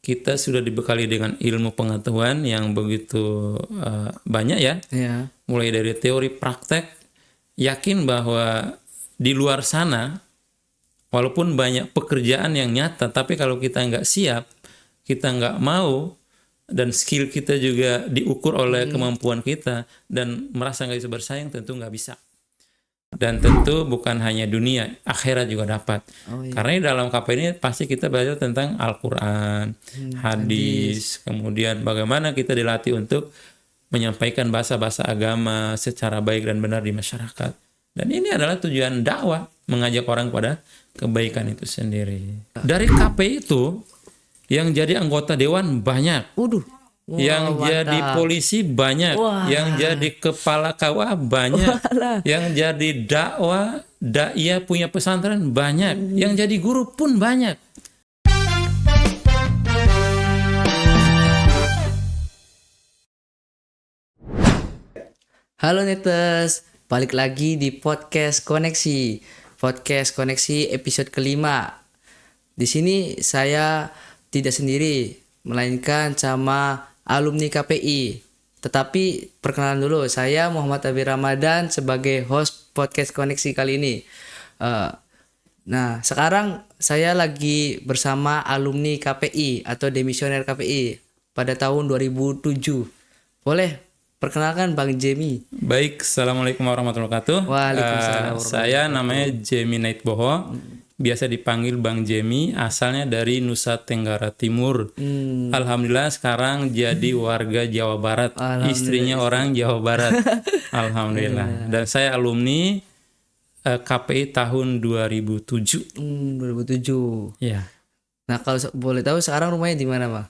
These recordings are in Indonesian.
kita sudah dibekali dengan ilmu pengetahuan yang begitu banyak ya. Iya. Mulai dari teori, praktek, yakin bahwa di luar sana walaupun banyak pekerjaan yang nyata, tapi kalau kita nggak siap, kita nggak mau, dan skill kita juga diukur oleh kemampuan kita dan merasa nggak bisa bersaing, tentu nggak bisa. Dan tentu bukan hanya dunia, akhirat juga dapat. Karena di dalam KP ini pasti kita belajar tentang Al-Quran, hadis, kemudian bagaimana kita dilatih untuk menyampaikan bahasa-bahasa agama secara baik dan benar di masyarakat. Dan ini adalah tujuan dakwah, mengajak orang pada kebaikan itu sendiri. Dari KP itu, yang jadi anggota dewan banyak. Yang jadi polisi banyak. Yang jadi kepala KUA banyak. Yang jadi dakwah, daiyah punya pesantren banyak. Yang jadi guru pun banyak. Halo Netes, balik lagi di Podcast Koneksi. Podcast Koneksi episode kelima. Di sini saya tidak sendiri, melainkan sama alumni KPI. Tetapi perkenalan dulu, saya Muhammad Abi Ramadan sebagai host Podcast Koneksi kali ini. Nah, sekarang saya lagi bersama alumni KPI atau demisioner KPI pada tahun 2007. Boleh perkenalkan Bang Jemi. Baik, Assalamualaikum warahmatullahi wabarakatuh. Waalaikumsalam. Saya namanya Jemi Naitboho. Biasa dipanggil Bang Jemi, asalnya dari Nusa Tenggara Timur. Alhamdulillah sekarang jadi warga Jawa Barat. Istrinya orang Jawa Barat. Alhamdulillah. Dan saya alumni KPI tahun 2007. 2007. Ya. Nah, kalau boleh tahu sekarang rumahnya di mana, Bang?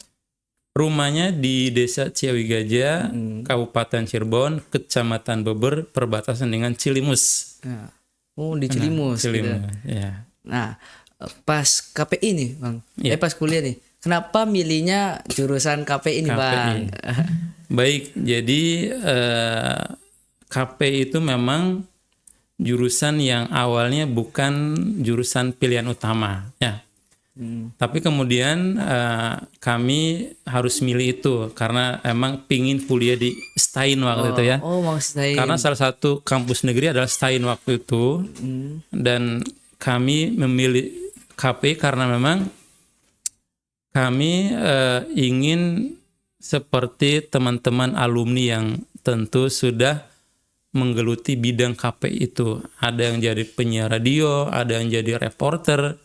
Rumahnya di Desa Ciawi Gajah, Kabupaten Cirebon, Kecamatan Beber, perbatasan dengan Cilimus. Nah, di Cilimus. Cilimus, gitu. ya. Nah, pas KPI nih, Bang. Iya. Pas kuliah nih. Kenapa milihnya jurusan KPI nih, Bang? Baik, jadi KPI itu memang jurusan yang awalnya bukan jurusan pilihan utama, ya. Tapi kemudian kami harus milih itu karena emang pingin kuliah di STAIN waktu itu ya. Oh, mau STAIN. Karena salah satu kampus negeri adalah STAIN waktu itu. Dan kami memilih KPI karena memang kami ingin seperti teman-teman alumni yang tentu sudah menggeluti bidang KPI itu. Ada yang jadi penyiar radio, ada yang jadi reporter.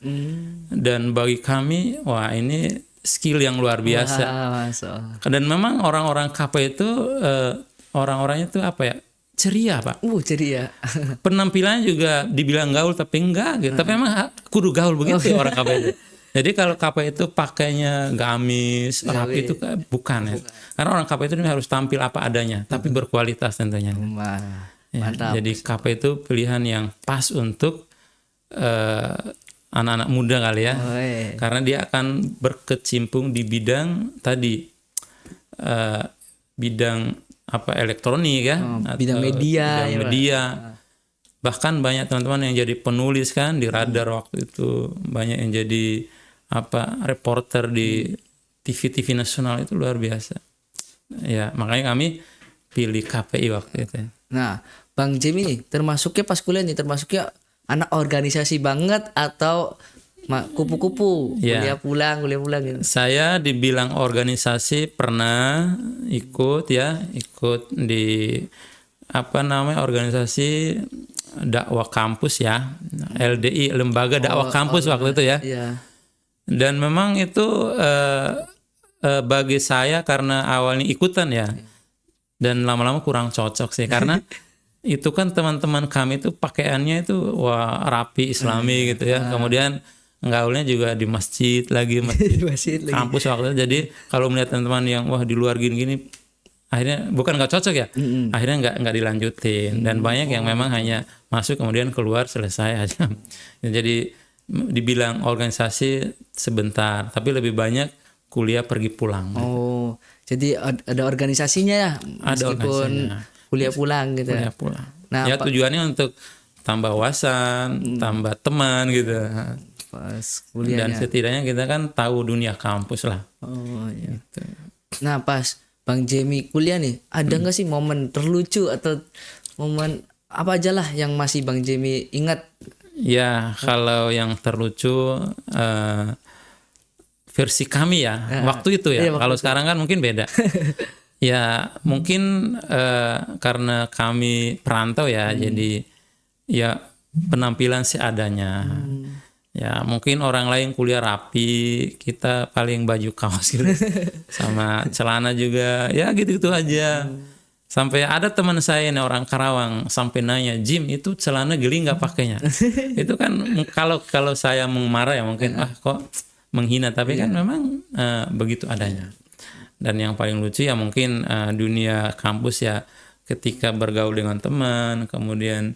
Dan bagi kami, wah ini skill yang luar biasa. Dan memang orang-orang KPI itu, orang-orangnya itu apa ya, ceria Pak. Ceria. Penampilannya juga dibilang gaul tapi enggak gitu. Tapi memang kudu gaul begitu orang KPI itu. Jadi kalau KPI itu pakainya gamis, rapi itu bukan ya. Karena orang KPI itu harus tampil apa adanya, tapi berkualitas tentunya. Mantap. Jadi KPI itu pilihan yang pas untuk anak-anak muda kali ya. Karena dia akan berkecimpung di bidang tadi, bidang apa elektronik ya, bidang media. Bidang media. Bahkan banyak teman-teman yang jadi penulis kan di Radar waktu itu, banyak yang jadi reporter di TV nasional, itu luar biasa. Ya, makanya kami pilih KPI waktu itu. Nah, Bang Jemi nih, termasuknya pas kuliah nih, termasuknya anak organisasi banget atau kupu-kupu, kuliah pulang gitu. Saya dibilang organisasi pernah ikut di organisasi dakwah kampus ya, LDI, Lembaga Dakwah Kampus waktu itu ya. Iya. Dan memang itu bagi saya karena awalnya ikutan ya, dan lama-lama kurang cocok sih karena itu kan teman-teman kami itu pakaiannya itu rapi Islami gitu ya. Kemudian gaulnya juga di masjid lagi kampus waktu itu. Jadi kalau melihat teman-teman yang di luar gini-gini, akhirnya bukan nggak cocok ya, akhirnya nggak dilanjutin. Dan banyak yang memang hanya masuk kemudian keluar selesai aja. Jadi dibilang organisasi sebentar, tapi lebih banyak kuliah pergi pulang. Jadi ada organisasinya ya, meskipun kuliah pulang gitu. Kuliah pulang. Nah, ya tujuannya untuk tambah wawasan, tambah teman gitu. pas Dan kuliahnya. setidaknya kita kan tahu dunia kampus lah. Oh iya. Gitu. Nah pas Bang Jamie kuliah nih, ada nggak sih momen terlucu atau momen apa aja lah yang masih Bang Jamie ingat? Ya, kalau yang terlucu versi kami ya, waktu itu ya. Iya, waktu Kalau sekarang kan mungkin beda. Ya, mungkin karena kami perantau ya, jadi ya penampilan seadanya. Ya, mungkin orang lain kuliah rapi, kita paling baju kaos gitu. Sama celana juga, ya gitu-gitu aja. Sampai ada teman saya nih orang Karawang sampai nanya, Jim itu celana geli nggak pakainya? Itu kan kalau saya mau marah ya mungkin kok menghina, tapi kan memang begitu adanya. Dan yang paling lucu ya mungkin dunia kampus ya, ketika bergaul dengan teman, kemudian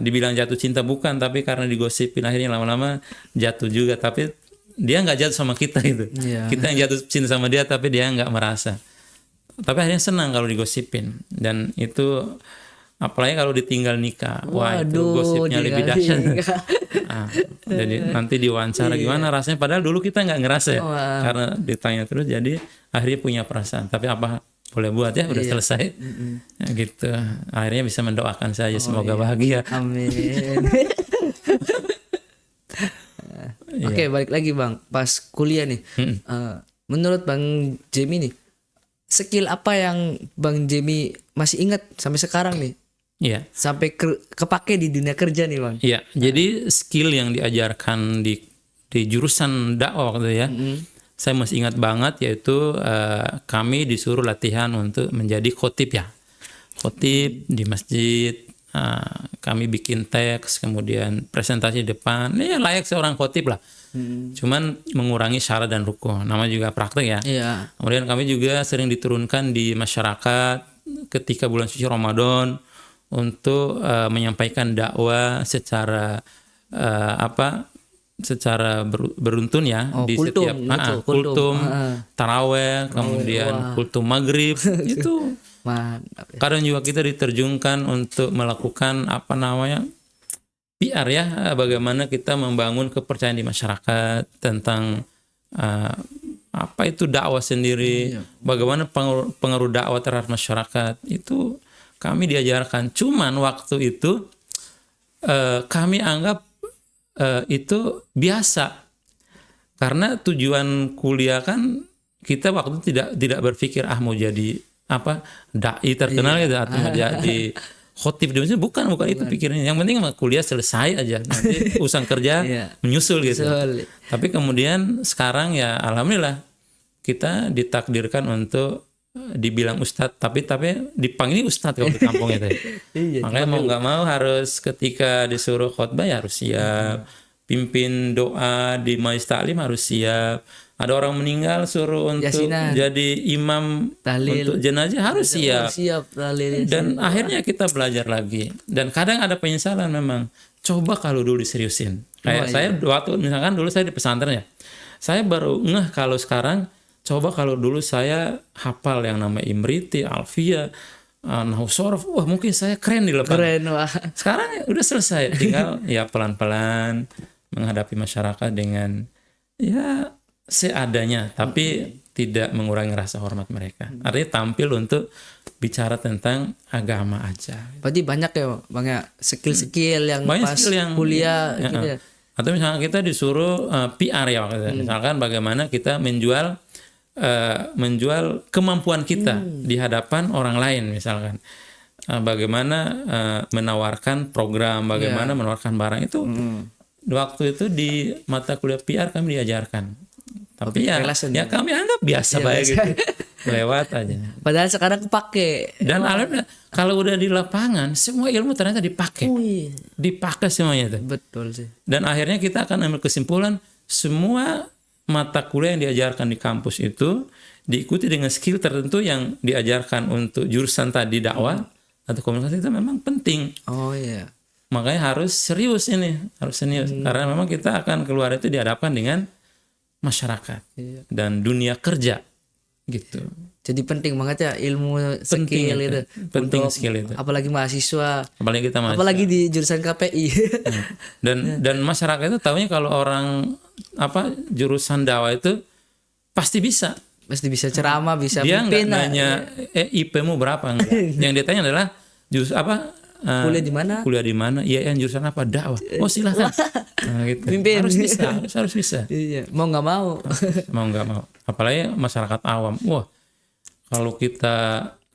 dibilang jatuh cinta bukan, tapi karena digosipin akhirnya lama-lama jatuh juga, tapi dia nggak jatuh sama kita gitu. Iya. Kita yang jatuh cinta sama dia tapi dia nggak merasa. Tapi akhirnya senang kalau digosipin, dan itu apalagi kalau ditinggal nikah. Wah, itu Waduh, gosipnya lebih dahsyat. nikah. Jadi nanti diwawancara gimana rasanya, padahal dulu kita nggak ngerasa ya, Wah. karena ditanya terus, jadi akhirnya punya perasaan. Tapi apa boleh buat ya, udah selesai. Ya, gitu. Akhirnya bisa mendoakan saja semoga bahagia. Amin. Oke, balik lagi Bang. Pas kuliah nih, menurut Bang Jamie nih, skill apa yang Bang Jamie masih ingat sampai sekarang nih? Iya. Sampai kepake di dunia kerja nih Bang. Iya, jadi skill yang diajarkan di jurusan dakwah waktu itu ya, saya masih ingat banget, yaitu kami disuruh latihan untuk menjadi khotib ya. Khotib di masjid, kami bikin teks, kemudian presentasi di depan, ya layak seorang khotib lah. Cuman mengurangi syarat dan rukun, nama juga praktek ya. Iya. Kemudian kami juga sering diturunkan di masyarakat ketika bulan suci Ramadan untuk menyampaikan dakwah secara secara beruntun ya, di kultum, setiap gitu, kultum, taraweh, kemudian kultum maghrib itu. Mantap. Kadang juga kita diterjunkan untuk melakukan PR ya, bagaimana kita membangun kepercayaan di masyarakat tentang apa itu dakwah sendiri, bagaimana pengaruh dakwah terhadap masyarakat, itu kami diajarkan. Cuman waktu itu kami anggap itu biasa, karena tujuan kuliah kan kita waktu itu tidak berpikir mau jadi dai terkenal gitu, atau menjadi khotib di masjid, bukan itu pikirnya. Yang penting kuliah selesai aja, nanti urusan kerja menyusul gitu. Tapi kemudian sekarang ya alhamdulillah kita ditakdirkan untuk dibilang ustadz, tapi dipanggil ustadz kalau di kampung itu. Makanya mau nggak mau harus ketika disuruh khotbah ya harus siap, pimpin doa di majelis taklim harus siap. Ada orang meninggal suruh untuk Yasinan, jadi imam tahlil, untuk jenazah harus siap. Dan akhirnya kita belajar lagi. Dan kadang ada penyesalan memang. Coba kalau dulu diseriusin. Kayak saya waktu misalkan dulu saya di pesantren ya, saya baru ngeh kalau sekarang. Coba kalau dulu saya hafal yang namanya Imriti, Alfia, Nahwu Shorof, wah mungkin saya keren di lapangan. Keren, wah. Sekarang udah selesai, tinggal ya pelan-pelan menghadapi masyarakat dengan ya seadanya, tapi tidak mengurangi rasa hormat mereka. Artinya tampil untuk bicara tentang agama aja. Berarti banyak ya Bang ya skill-skill yang Banyak pas skill yang kuliah gitu ya. Atau misalnya kita disuruh PR ya waktu itu. Misalkan bagaimana kita menjual kemampuan kita di hadapan orang lain, misalkan bagaimana menawarkan program, bagaimana menawarkan barang itu. Waktu itu di mata kuliah PR kami diajarkan, tapi ya kami anggap biasa baik gitu, lewat aja. Padahal sekarang kepake. Dan alhamdulillah kalau udah di lapangan semua ilmu ternyata dipakai semuanya itu. Betul sih. Dan akhirnya kita akan ambil kesimpulan, semua mata kuliah yang diajarkan di kampus itu diikuti dengan skill tertentu yang diajarkan untuk jurusan tadi dakwah atau komunikasi, itu memang penting. Oh iya. Makanya harus serius karena memang kita akan keluar itu dihadapkan dengan masyarakat dan dunia kerja. gitu. Jadi penting banget ya ilmu Penting skill itu. penting Untuk skill itu. apalagi mahasiswa, Apalagi kita apalagi di jurusan KPI. dan masyarakat itu taunya kalau orang jurusan dakwah itu pasti bisa. Pasti bisa ceramah, bisa Dia nggak pimpin. nanya IP-mu berapa, enggak. Yang dia tanya adalah Kuliah di mana? Kuliah di mana? Iya, jurusan apa? Dakwah. Oh, silakan. Nah, gitu. Pimpin. Harus bisa. Iya, mau nggak mau. Mau nggak mau. Apalagi masyarakat awam. Wah, kalau kita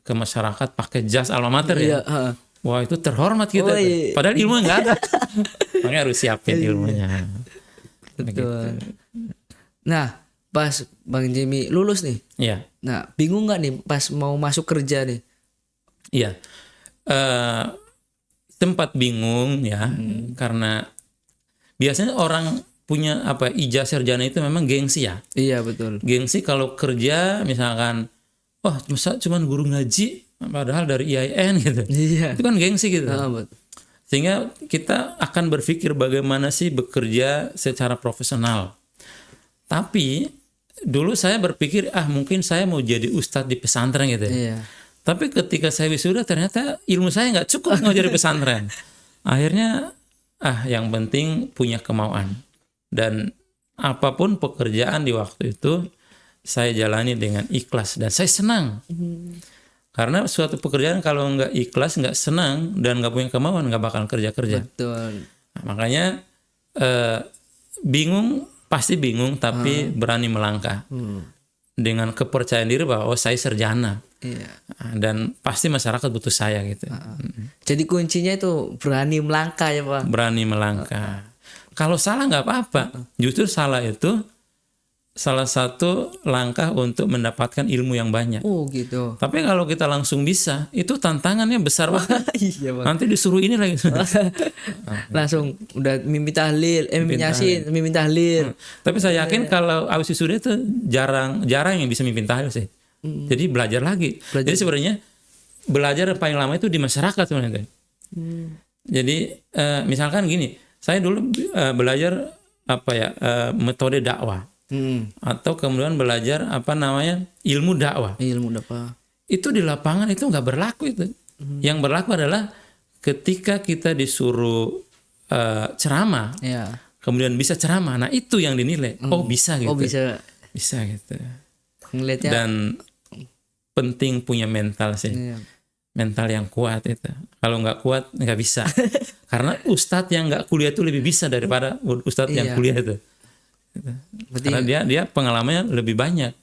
ke masyarakat pakai jas alma mater ya. Iya, heeh. Wah, itu terhormat kita. Oh, iya. Padahal ilmunya nggak ada. Makanya harus siapin ilmunya. Betul. Nah, pas Bang Jimmy lulus nih. Iya. Nah, bingung nggak nih pas mau masuk kerja nih? Iya. Tempat bingung ya, karena biasanya orang punya ijazah sarjana itu memang gengsi ya. Iya, betul. Gengsi kalau kerja misalkan, masa cuman guru ngaji padahal dari IAIN gitu. Iya. Itu kan gengsi gitu. Betul. Sehingga kita akan berpikir bagaimana sih bekerja secara profesional. Tapi dulu saya berpikir mungkin saya mau jadi ustadz di pesantren gitu ya. Iya. Tapi ketika saya wisuda ternyata ilmu saya nggak cukup ngajar di pesantren. Akhirnya yang penting punya kemauan. Dan apapun pekerjaan di waktu itu saya jalani dengan ikhlas dan saya senang. Karena suatu pekerjaan kalau nggak ikhlas, nggak senang dan nggak punya kemauan nggak bakal kerja-kerja. Betul. Nah, makanya bingung, pasti bingung, tapi berani melangkah dengan kepercayaan diri bahwa saya sarjana. Iya. Dan pasti masyarakat butuh saya gitu. Jadi kuncinya itu berani melangkah ya, Pak. Berani melangkah. Kalau salah nggak apa-apa. Justru salah itu salah satu langkah untuk mendapatkan ilmu yang banyak. Oh, gitu. Tapi kalau kita langsung bisa, itu tantangannya besar banget. Iya, Bang. Nanti disuruh ini lagi. Langsung udah mimpi tahlil, mimpi yasin, mimpi tahlil. Tapi saya yakin kalau awis wisuda itu jarang yang bisa mimpin tahlil sih. Jadi belajar lagi. Jadi sebenarnya belajar yang paling lama itu di masyarakat sebenarnya. Jadi misalkan gini, saya dulu belajar metode dakwah. Atau kemudian belajar ilmu dakwah. Ilmu dakwah. Itu di lapangan itu nggak berlaku itu. Yang berlaku adalah ketika kita disuruh ceramah, Iya. kemudian bisa ceramah, nah itu yang dinilai. Oh, bisa gitu. Oh, bisa gitu. ngelihatnya. Dan penting punya mental sih. Iya. Mental yang kuat itu. Kalau nggak kuat nggak bisa. Karena ustadz yang nggak kuliah itu lebih bisa daripada ustadz yang kuliah itu. Berarti, Karena dia pengalamannya lebih banyak.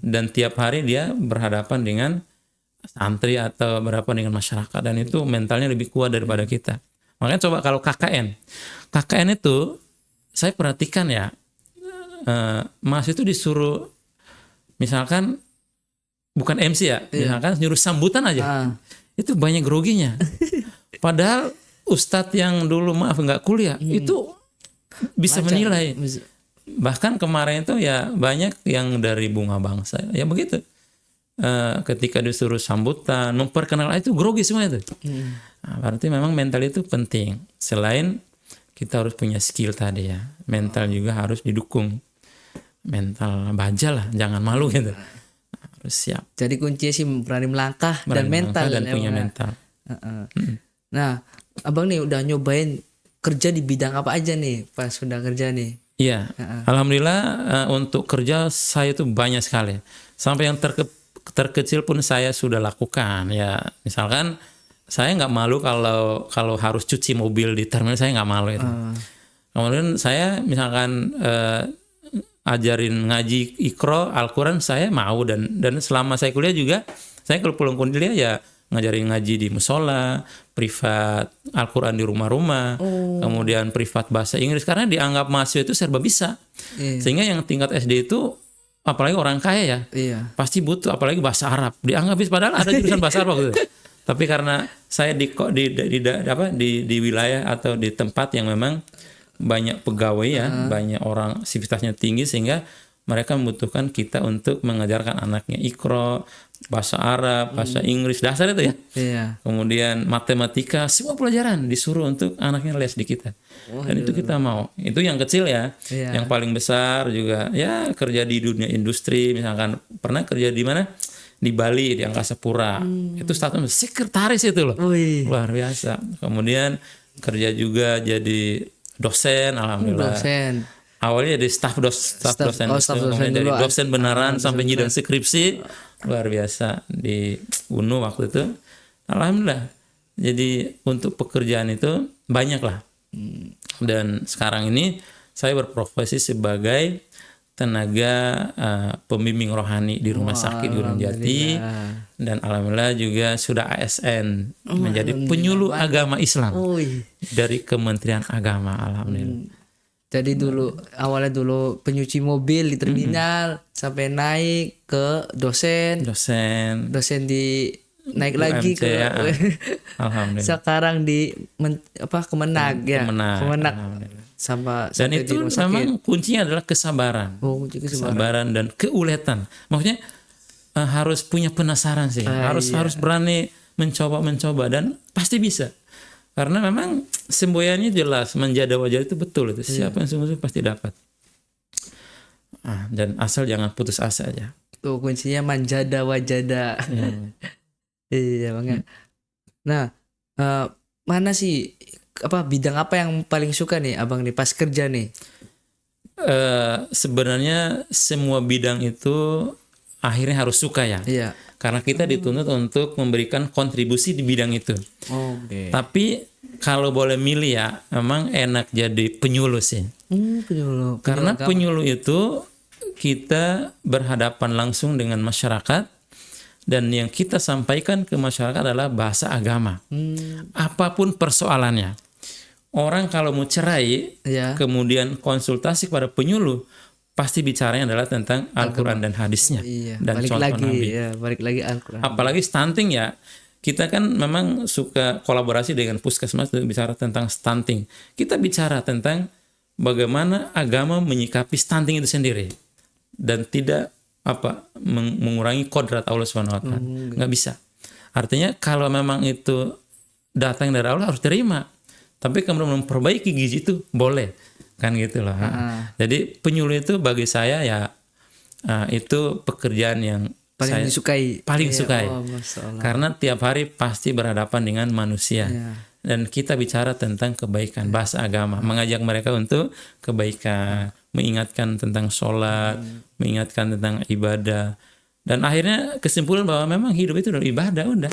Dan tiap hari dia berhadapan dengan santri atau berhadapan dengan masyarakat, dan itu mentalnya lebih kuat daripada kita. Makanya coba kalau KKN itu saya perhatikan ya, Mas itu disuruh misalkan bukan MC ya, misalkan nyuruh sambutan aja, itu banyak groginya. Padahal ustadz yang dulu nggak kuliah itu bisa menilai. Bahkan kemarin itu ya banyak yang dari Bunga Bangsa ya begitu. Ketika disuruh sambutan, memperkenalkan itu grogi semua itu. Nah, berarti memang mental itu penting. Selain kita harus punya skill tadi ya, mental juga harus didukung. Mental baja lah, jangan malu gitu. Harus siap. jadi kuncinya sih berani melangkah dan mental dan ya, punya Bang. mental. Nah, Abang nih udah nyobain kerja di bidang apa aja nih pas sudah kerja nih? Iya, alhamdulillah untuk kerja saya tuh banyak sekali. Sampai yang terkecil pun saya sudah lakukan. Ya, misalkan saya nggak malu kalau harus cuci mobil di terminal, saya nggak malu itu. Kemudian saya misalkan ajarin ngaji Iqra, Al-Quran saya mau, dan selama saya kuliah juga saya kalau pulang kuliah ya ngajarin ngaji di musola, privat Al-Quran di rumah-rumah, kemudian privat bahasa Inggris, karena dianggap mahasiswa itu serba bisa. Sehingga yang tingkat SD itu apalagi orang kaya ya, pasti butuh apalagi bahasa Arab, dianggap bisa, padahal ada jurusan bahasa Arab gitu. Tapi karena saya di wilayah atau di tempat yang memang banyak pegawai ya, banyak orang sivitasnya tinggi, sehingga mereka membutuhkan kita untuk mengajarkan anaknya Iqra, bahasa Arab, bahasa Inggris, dasar itu ya. Iya. Kemudian matematika, semua pelajaran disuruh untuk anaknya les di kita. Dan itu kita mau. Itu yang kecil ya. Iya. Yang paling besar juga ya kerja di dunia industri, misalkan pernah kerja di mana? Di Bali, di Angkasa Pura. Itu status sekretaris itu loh. Wih. Luar biasa. Kemudian kerja juga jadi dosen, alhamdulillah. Dosen. Awalnya jadi staf dosen, staff itu. dosen Kemudian jadi dulu. dosen beneran sampai nyidang skripsi. Luar biasa di UNU waktu itu. Alhamdulillah. Jadi untuk pekerjaan itu banyak lah. Dan sekarang ini saya berprofesi sebagai tenaga pembimbing rohani di rumah sakit Gunung Jati, dan alhamdulillah juga sudah ASN menjadi penyuluh agama Islam dari Kementerian Agama, alhamdulillah. Jadi awalnya dulu penyuci mobil di terminal sampai naik ke dosen di naik lagi UMC, ke ya. Alhamdulillah. sekarang di Kemenag ya. Kemenag. Dan Sampai itu di rumah sakit. memang kuncinya adalah kesabaran. Kesabaran dan keuletan. Maksudnya harus punya penasaran sih. Harus berani mencoba dan pasti bisa. Karena memang semboyannya jelas, menjada wajah itu betul itu. Siapa yang sungguh-sungguh pasti dapat. Dan asal jangan putus asa aja. Tuh kuncinya manjada wajada. Iya banget. Nah, mana sih bidang apa yang paling suka nih abang nih pas kerja nih? Sebenarnya semua bidang itu akhirnya harus suka ya. Iya. Karena kita dituntut untuk memberikan kontribusi di bidang itu. Oke. Tapi kalau boleh milih ya, memang enak jadi penyuluh sih. Penyuluh. Karena penyuluh itu kita berhadapan langsung dengan masyarakat, dan yang kita sampaikan ke masyarakat adalah bahasa agama. Apapun persoalannya. Orang kalau mau cerai, kemudian konsultasi kepada penyuluh, pasti bicaranya adalah tentang Al-Quran dan hadisnya. Dan balik contoh lagi, Nabi. Balik lagi Al-Quran. Apalagi stunting ya. Kita kan memang suka kolaborasi dengan puskesmas untuk bicara tentang stunting. Kita bicara tentang bagaimana agama menyikapi stunting itu sendiri. Dan tidak mengurangi kodrat Allah SWT. Nggak bisa. Artinya kalau memang itu datang dari Allah harus terima. Tapi kemudian memperbaiki gizi itu boleh. Kan gitu loh. Jadi penyuluh itu bagi saya ya itu pekerjaan yang paling disukai. Oh, karena tiap hari pasti berhadapan dengan manusia. Dan kita bicara tentang kebaikan, bahasa agama, mengajak mereka untuk kebaikan, mengingatkan tentang sholat, mengingatkan tentang ibadah. Dan akhirnya kesimpulan bahwa memang hidup itu adalah ibadah, udah.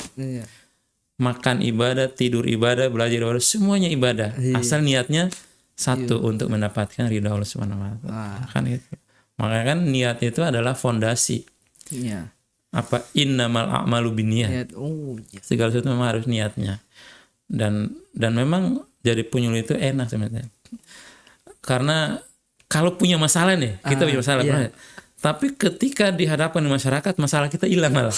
Makan ibadah, tidur ibadah, belajar ibadah, semuanya ibadah. Asal niatnya satu, untuk mendapatkan ridha Allah Subhanahu wa taala. Kan itu. Makanya kan niat itu adalah fondasi. Innamal a'malu binniyat. Segala sesuatu memang harus niatnya. Dan memang jadi penyuluh itu enak sebenarnya. Karena kalau punya masalah nih, kita punya masalah. Tapi ketika dihadapkan di masyarakat, masalah kita hilang malah.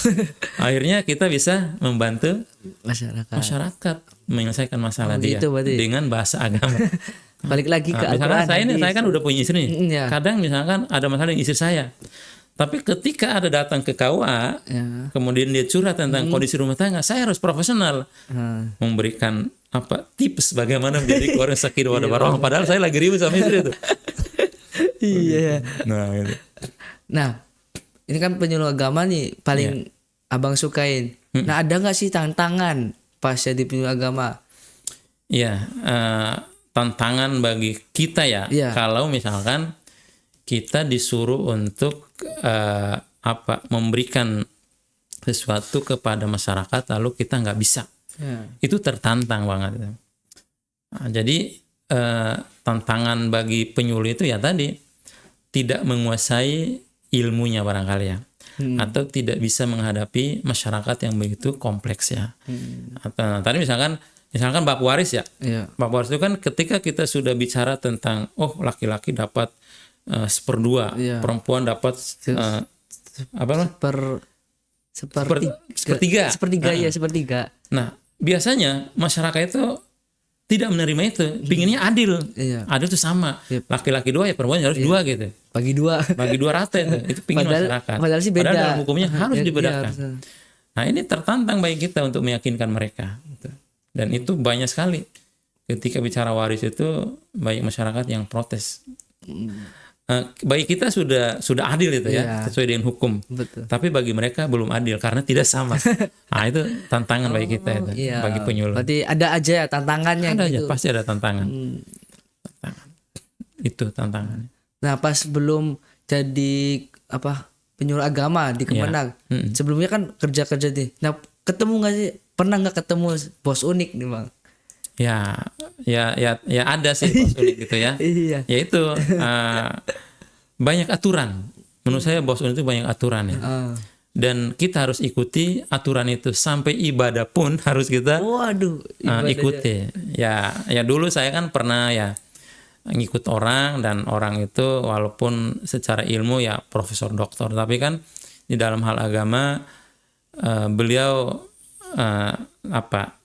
Akhirnya kita bisa membantu masyarakat menyelesaikan masalah dia dengan bahasa agama. Balik lagi ke Al-Quran. Saya kan udah punya istri nih. Kadang misalkan ada masalah dengan istri saya. Tapi ketika ada datang ke KUA, kemudian dia curhat tentang kondisi rumah tangga, saya harus profesional memberikan tips bagaimana menjadi keluarga sakinah mawaddah warahmah. Padahal saya lagi ribut sama istri itu. Iya. Gitu. Nah, ini kan penyuluh agama nih paling abang sukain. Nah, ada nggak sih tantangan pas jadi penyuluh agama? Iya, tantangan bagi kita ya. Kalau misalkan kita disuruh untuk memberikan sesuatu kepada masyarakat lalu kita nggak bisa, itu tertantang banget. Jadi tantangan bagi penyuluh itu ya tadi tidak menguasai ilmunya barangkali ya, atau tidak bisa menghadapi masyarakat yang begitu kompleks ya. Atau tadi misalkan bab waris ya. Bab waris itu kan ketika kita sudah bicara tentang laki-laki dapat 1/2, perempuan dapat sepertiga. Nah, biasanya masyarakat itu tidak menerima itu, pinginnya adil. Adil itu sama. Laki-laki 2 ya perempuan harus 2 gitu. Bagi dua. Bagi dua rata itu pingin masyarakat. Padahal sih beda. Padahal dalam hukumnya harus Iya, dibedakan. iya, Nah ini tertantang bagi kita untuk meyakinkan mereka. Gitu. Dan itu banyak sekali. Ketika bicara waris itu banyak masyarakat yang protes. Bagi kita sudah adil itu ya, Iya. sesuai dengan hukum. Betul. Tapi bagi mereka belum adil karena tidak sama. Nah itu tantangan bagi kita itu, Iya. bagi penyuluh. Berarti ada aja ya tantangannya Ada aja, gitu. pasti ada tantangan. Tantangan. Itu tantangannya. Nah, pas belum jadi penyuluh agama di Kemenang. Sebelumnya kan kerja-kerja nih. Nah, ketemu nggak sih? Pernah nggak ketemu bos unik nih, Bang? Ya ada sih bos unik gitu ya. Iya. Ya itu banyak aturan. Menurut saya bos unik itu banyak aturan ya. Dan kita harus ikuti aturan itu sampai ibadah pun harus kita Waduh, ibadahnya. ikuti. Ya dulu saya kan pernah ya ngikut orang dan orang itu walaupun secara ilmu ya profesor doktor, tapi kan di dalam hal agama beliau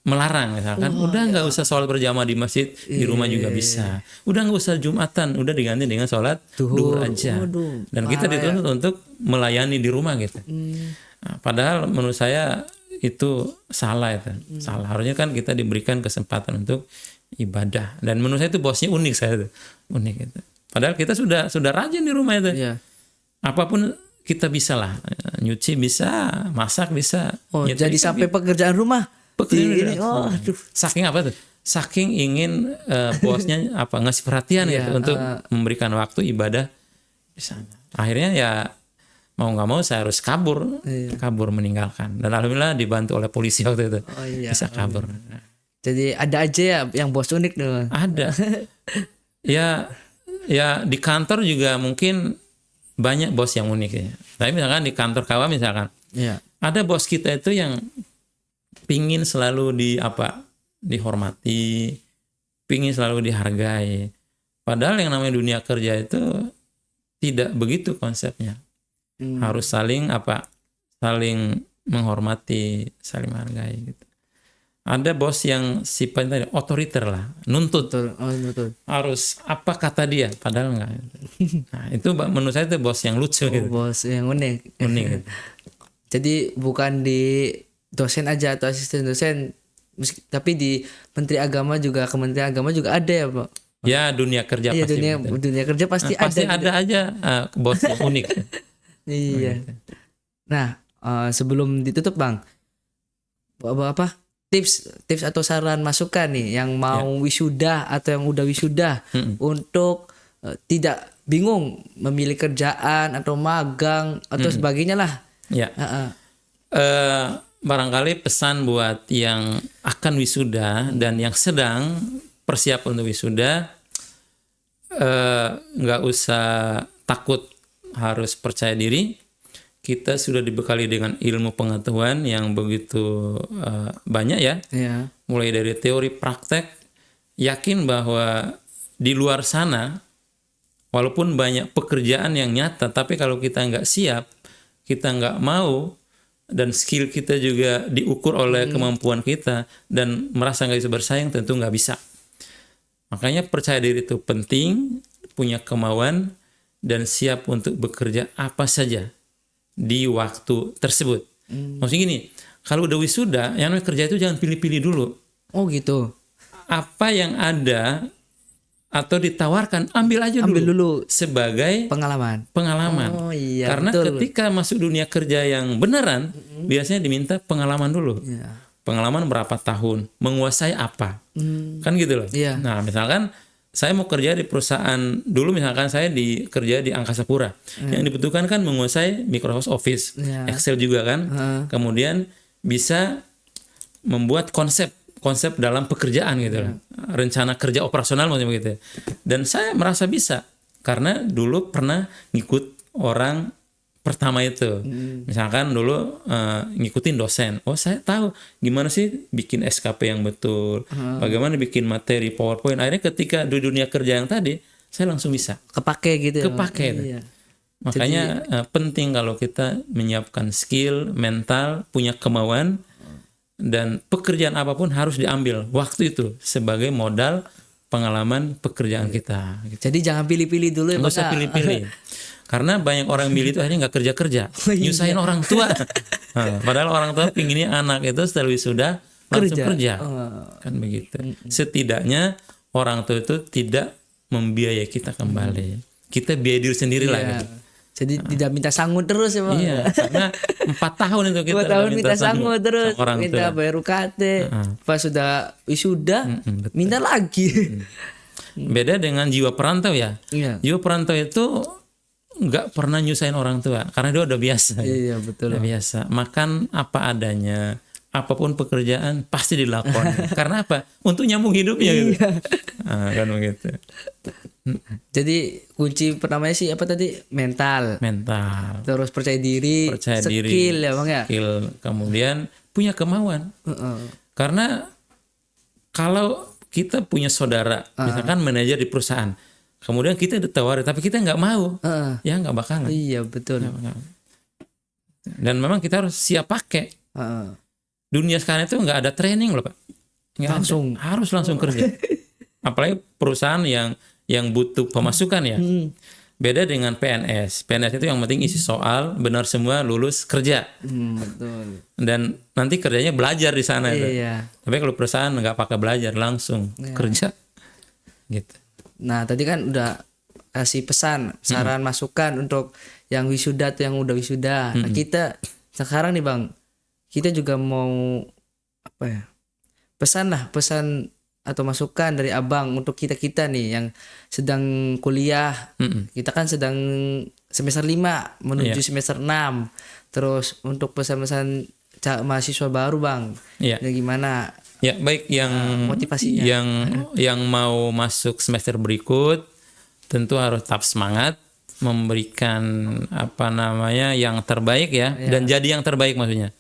melarang misalkan udah nggak usah sholat berjamaah di masjid, di rumah juga bisa, udah nggak usah Jumatan, udah diganti dengan sholat duhur aja. Waduh, Dan kita dituntut untuk melayani di rumah gitu. Nah, padahal menurut saya itu salah itu, salah. Harusnya kan kita diberikan kesempatan untuk ibadah. Dan menurut saya itu bosnya unik, saya itu unik itu. Padahal kita sudah rajin di rumah itu. Iya. Apapun kita bisa lah, nyuci bisa, masak bisa. Oh, nyetrika jadi sampai pekerjaan rumah. Pekerjaan Aduh. saking apa tuh? Saking ingin bosnya ngasih perhatian Iya, gitu untuk memberikan waktu ibadah di sana. Akhirnya ya mau nggak mau saya harus kabur meninggalkan. Dan alhamdulillah dibantu oleh polisi waktu itu. Oh, iya. Bisa kabur. Jadi ada aja ya yang bos unik tuh. Ada. ya di kantor juga mungkin banyak bos yang unik ya. Tapi misalkan di kantor kawan misalkan, Iya. ada bos kita itu yang pingin selalu dihormati, pingin selalu dihargai. Padahal yang namanya dunia kerja itu tidak begitu konsepnya. Harus saling menghormati, saling menghargai gitu. Ada bos yang sifatnya otoriter lah, nuntut. Betul. Harus apa kata dia, padahal enggak. Nah, itu menurut saya itu bos yang lucu gitu. Bos yang unik. Unik gitu. Jadi bukan di dosen aja atau asisten dosen, tapi di Menteri Agama juga, Kementerian Agama juga ada ya, Pak? Ya dunia kerja Iya, pasti. dunia kerja pasti Pasti ada. ada aja bos yang unik. Iya. Nah, sebelum ditutup, Bang, tips atau saran masukan nih yang mau wisuda atau yang udah wisuda untuk tidak bingung memilih kerjaan atau magang atau sebagainya lah. Ya. Barangkali pesan buat yang akan wisuda dan yang sedang persiapan untuk wisuda, nggak usah takut, harus percaya diri. Kita sudah dibekali dengan ilmu pengetahuan yang begitu banyak ya. Iya. Mulai dari teori, praktek, yakin bahwa di luar sana, walaupun banyak pekerjaan yang nyata, tapi kalau kita nggak siap, kita nggak mau, dan skill kita juga diukur oleh kemampuan kita, dan merasa nggak bisa bersaing, tentu nggak bisa. Makanya percaya diri itu penting, punya kemauan, dan siap untuk bekerja apa saja di waktu tersebut. Maksudnya gini, kalau udah wisuda, yang namanya kerja itu jangan pilih-pilih dulu. Oh gitu. Apa yang ada atau ditawarkan, ambil aja dulu. Sebagai Pengalaman. pengalaman. Oh iya. Karena betul. ketika masuk dunia kerja yang beneran, biasanya diminta pengalaman dulu. Iya. Pengalaman berapa tahun, menguasai apa. Kan gitu loh. Iya. Nah misalkan saya mau kerja di perusahaan, dulu misalkan saya kerja di Angkasa Pura. Yang dibutuhkan kan menguasai Microsoft Office, Iya. Excel juga kan. Kemudian bisa membuat konsep dalam pekerjaan gitu loh. Rencana kerja operasional maksudnya begitu. Dan saya merasa bisa karena dulu pernah ngikut orang pertama itu. Misalkan dulu ngikutin dosen. Oh, saya tahu gimana sih bikin SKP yang betul. Bagaimana bikin materi PowerPoint. Akhirnya ketika di dunia kerja yang tadi, saya langsung bisa. Kepake gitu. Kepake. Iya. Makanya penting kalau kita menyiapkan skill, mental, punya kemauan, dan pekerjaan apapun harus diambil waktu itu sebagai modal pengalaman pekerjaan kita. Jadi jangan pilih-pilih dulu ya, Nggak usah Pak. pilih-pilih. Karena banyak orang milih itu akhirnya nggak kerja, nyusahin orang tua. Nah, padahal orang tua pinginnya anak itu setelah wisuda langsung kerja. Kan begitu. Setidaknya orang tua itu tidak membiayai kita kembali. Kita biayai diri sendiri lah. Gitu. Jadi tidak minta sangu terus ya Bang. Iya, karena 4 tahun itu kita 4 tahun minta sangu terus, sama orang minta tua. bayar UKT. Pas sudah wisuda, betul. minta lagi. Beda dengan jiwa perantau ya. Iya. Jiwa perantau itu nggak pernah nyusahin orang tua karena dia udah biasa. Iya betul. Udah biasa. Makan apa adanya, apapun pekerjaan pasti dilakoni. Karena apa? Untuk nyambung hidupnya gitu. Kan begitu. Jadi kunci pertamanya sih apa tadi? Mental. Terus percaya diri, skill ya Bang ya. Skill, kemudian punya kemauan. Karena kalau kita punya saudara, misalkan manajer di perusahaan, kemudian kita ditawari, tapi kita nggak mau, ya nggak bakalan. Iya betul. Dan memang kita harus siap pakai. Dunia sekarang itu nggak ada training loh Pak. Harus langsung kerja. Apalagi perusahaan yang butuh pemasukan ya. Beda dengan PNS. PNS itu yang penting isi soal, benar semua, lulus, kerja. Betul. Dan nanti kerjanya belajar di sana itu. Iya. Tapi kalau perusahaan nggak pakai belajar, langsung kerja. Gitu. Nah tadi kan udah kasih pesan, saran, masukan untuk yang wisuda atau yang udah wisuda. Nah kita sekarang nih Bang, kita juga mau apa ya? Pesan atau masukan dari Abang untuk kita nih yang sedang kuliah. Kita kan sedang semester 5 menuju semester 6. Terus untuk pesan-pesan mahasiswa baru Bang. Ya gimana? Ya baik, yang motivasinya. Yang mau masuk semester berikut tentu harus tetap semangat, memberikan yang terbaik ya. Dan jadi yang terbaik maksudnya.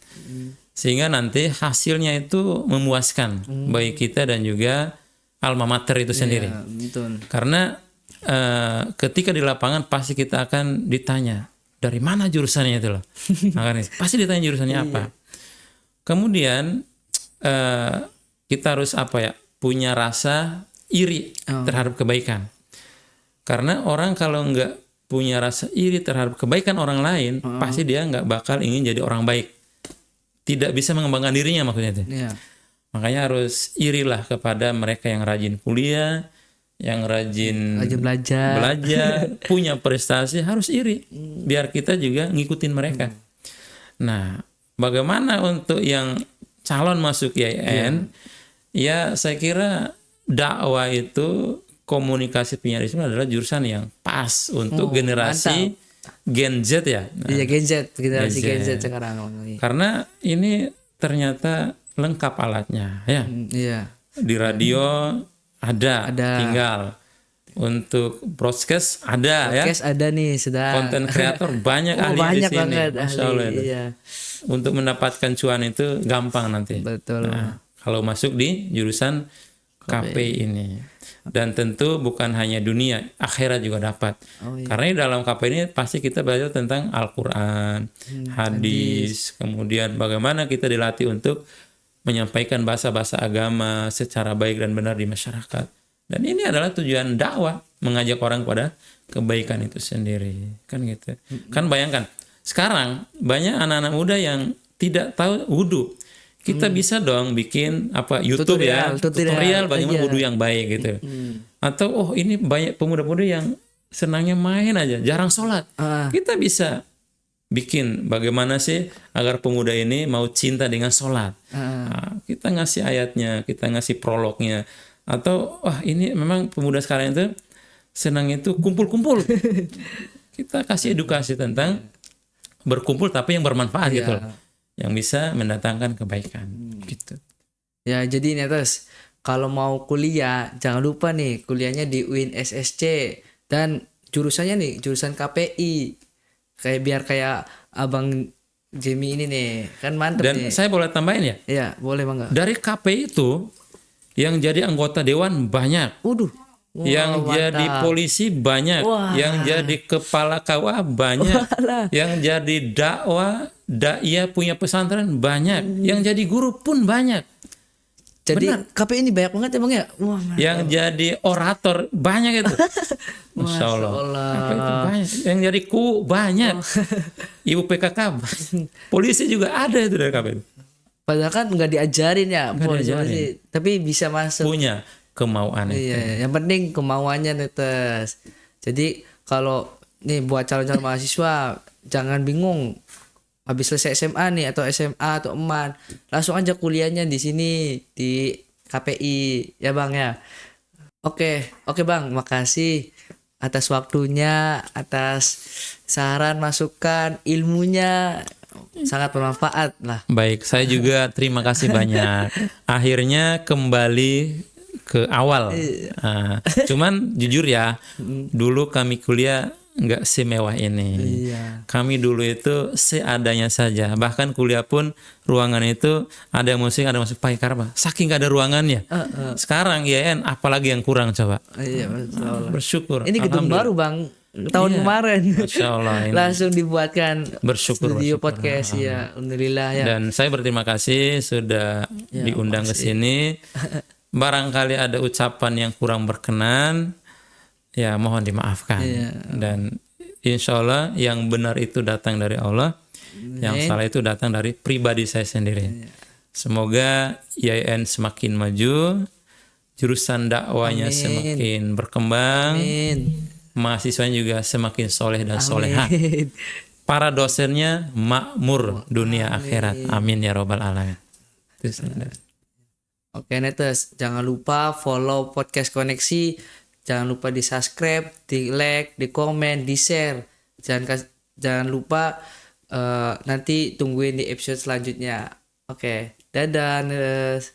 Sehingga nanti hasilnya itu memuaskan bagi kita dan juga alma mater itu sendiri. Betul. Karena ketika di lapangan pasti kita akan ditanya dari mana jurusannya itu loh. Makanya pasti ditanya jurusannya apa. Kemudian kita harus punya rasa iri terhadap kebaikan. Karena orang kalau nggak punya rasa iri terhadap kebaikan orang lain, pasti dia nggak bakal ingin jadi orang baik. Tidak bisa mengembangkan dirinya maksudnya itu. Makanya harus irilah kepada mereka yang rajin kuliah, yang rajin belajar, punya prestasi, harus iri. Biar kita juga ngikutin mereka. Nah, bagaimana untuk yang calon masuk IAIN? Ya, saya kira dakwah itu, komunikasi penyiaran adalah jurusan yang pas untuk generasi mantap. Gen Z ya. Iya Gen Z, generasi Gen Z sekarang. Karena ini ternyata lengkap alatnya ya. Iya. Di radio ada. Tinggal untuk broadcast ada. Ada nih sudah. Konten kreator banyak ahli banyak di sini. Banget Masya Allah. Iya. Untuk mendapatkan cuan itu gampang nanti. Betul. Nah, kalau masuk di jurusan KPI ini. Dan tentu bukan hanya dunia, akhirat juga dapat. Karena di dalam KPI ini pasti kita belajar tentang Al-Quran, hadis, kemudian bagaimana kita dilatih untuk menyampaikan bahasa-bahasa agama secara baik dan benar di masyarakat. Dan ini adalah tujuan dakwah, mengajak orang kepada kebaikan itu sendiri. Kan gitu. Kan bayangkan, sekarang banyak anak-anak muda yang tidak tahu wudu. Kita bisa dong bikin YouTube tutorial bagaimana wudu yang baik gitu. Atau ini banyak pemuda-pemudi yang senangnya main aja, jarang sholat. Kita bisa bikin bagaimana sih agar pemuda ini mau cinta dengan sholat. Kita ngasih ayatnya, kita ngasih prolognya. Atau ini memang pemuda sekarang itu senang itu kumpul-kumpul. Kita kasih edukasi tentang berkumpul tapi yang bermanfaat gitu loh. Yang bisa mendatangkan kebaikan gitu. Ya jadi ini terus kalau mau kuliah jangan lupa nih kuliahnya di UIN SSC dan jurusannya nih jurusan KPI biar kayak Abang Jamie ini nih kan mantep dan nih. Saya boleh tambahin ya? Iya boleh Bang. Dari KPI itu yang jadi anggota dewan banyak. Yang jadi polisi banyak, yang jadi kepala KUA banyak, yang jadi dakwah, daiyah punya pesantren banyak, yang jadi guru pun banyak. Jadi Benar. KPI ini banyak banget emang ya. Wah, Yang jadi orator banyak itu. Masya Allah. KPI itu banyak. Yang jadi banyak. Ibu PKK banyak. Polisi juga ada itu dari KPI. padahal kan nggak diajarin ya, diajarin. tapi bisa masuk. Punya kemauan itu. Iya, yang penting kemauannya netes. Jadi kalau nih buat calon-calon mahasiswa jangan bingung. Habis selesai SMA nih atau SMA atau EMAN, langsung aja kuliahnya di sini di KPI ya Bang ya. Oke Bang, makasih atas waktunya, atas saran, masukan, ilmunya sangat bermanfaat lah. Baik, saya juga terima kasih banyak. Akhirnya kembali ke awal. Nah, cuman jujur ya, dulu kami kuliah nggak semewah ini. Iya. Kami dulu itu seadanya saja. Bahkan kuliah pun ruangan itu ada yang musik pakai karpa. Saking nggak ada ruangannya. Sekarang IAIN apalagi yang kurang coba. Iya, Masya Allah. Bersyukur. Ini gedung baru Bang, tahun Iya. kemarin. Masya Allah. Ini. Langsung dibuatkan Bersyukur. studio podcast ya, alhamdulillah ya. Dan saya berterima kasih sudah diundang ke sini. Barangkali ada ucapan yang kurang berkenan, ya mohon dimaafkan. Dan insya Allah yang benar itu datang dari Allah, yang salah itu datang dari pribadi saya sendiri. Semoga IAIN semakin maju, jurusan dakwanya semakin berkembang, Amin. mahasiswanya juga semakin soleh dan soleha. Amin. Para dosennya makmur dunia akhirat. Amin ya robbal alamin. Itu saja. Oke netes, jangan lupa follow podcast koneksi, jangan lupa di subscribe, di like, di komen, di share. Jangan lupa nanti tungguin di episode selanjutnya. Oke, dadah netes.